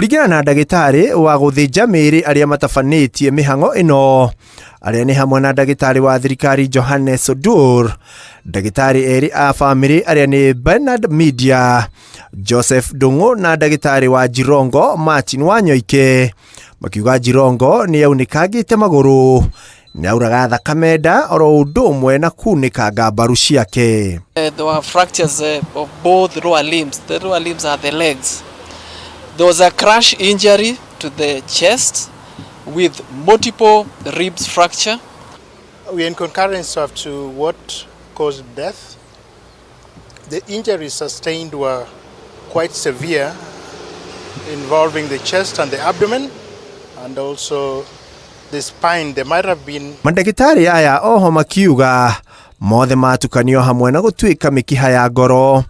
Kuringana na ndagĩtarĩ wa gũthĩnja mĩĩrĩ arĩa matabanĩtie mĩhang'o ĩno, arĩa nĩ hamwe na ndagĩtarĩ wa thirikari Johannes Odur, ndagĩtarĩ erĩ a famĩlĩ arĩa nĩ Bernard Media, Joseph Ndung'u na ndagĩtarĩ wa Jirongo Martin Wanyoike, makiuga Jirongo nĩ yaunĩkangĩte magũrũ, nĩ auraga thakame nda oro ũndũ ũmwe na kunĩkanga mbaru ciake. There were fractures of both lower limbs. The lower limbs are the legs. There was a crash injury to the chest with multiple ribs fracture. We are in concurrence as to what caused death. The injuries sustained were quite severe, involving the chest and the abdomen, and also the spine. There might have been... Mandagĩtarĩ aya oho makiuga mothe matukanio hamwe na gũtuĩka mĩkiha ya ngoro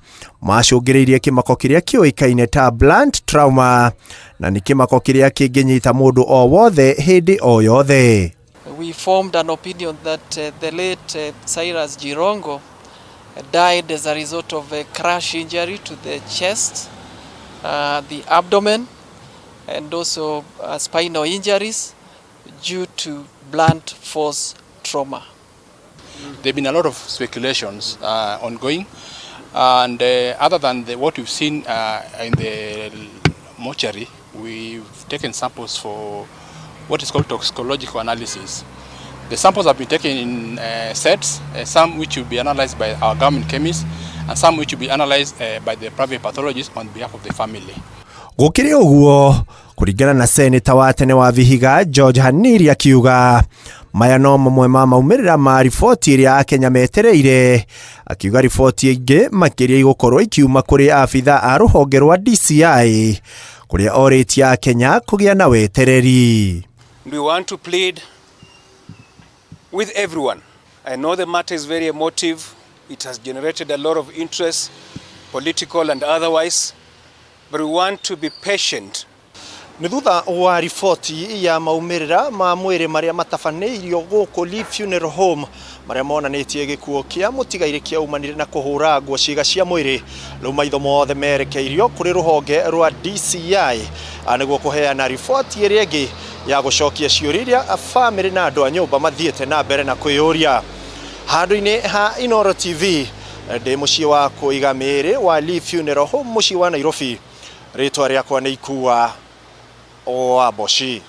macũngĩrĩirie kĩmako kĩrĩa kĩoĩkaine ta blunt trauma, na nĩ kĩmako kĩrĩa kĩngĩnyita mũndũ o wothe hĩndĩ o yothe. We formed an opinion that the late Cyrus Jirongo died as a result of a crash injury to the chest, the abdomen, and also spinal injuries due to blunt force trauma. There have been a lot of speculations ongoing, and other than what we've seen in the mortuary, we've taken samples for what is called toxicological analysis. The samples have been taken in sets, some which will be analyzed by our government chemists, and some which will be analyzed by the private pathologists on behalf of the family. Gũkĩrĩ ũguo, kũringana na seneta wa tene wa Vihiga George Haniri akiuga maya no mamwe ma maumĩrĩra ma riboti ĩrĩa Akenya metereire, akiuga riboti ingĩ makĩria igũkorwo ikiuma kũrĩ abitha a rũhonge rwa DCI kũrĩa orĩtie Akenya kũgĩa na wetereri. We want to plead with everyone. I know the matter is very emotive. It has generated a lot of interest, political and otherwise, but we want to be patient. Nĩ thutha wa riboti ya maumĩrĩra ma mwĩrĩ marĩa matabanĩirio gũkũ Lee Funeral Home marĩa monanĩtie gĩkuũ kĩa mũtigairĩ kĩaumanire na kũhũra nguo ciĩga cia mwĩrĩ, rĩu maitho mothe merekeirio kũrĩ rũhonge rwa DCI nĩguo kũheana riboti ĩrĩa ĩngĩ ya gũcokia ciũria iria famĩlĩ na andũ a nyũmba mathiĩte na mbere na kwĩyũria. Handũ-inĩ ha Inooro TV ndĩ mũciĩ wa kũiga mĩĩrĩ wa Lee Funeral Home mũciĩ wa Nairobi, rĩtwa rĩakwa nĩ Ikua o Aboshi.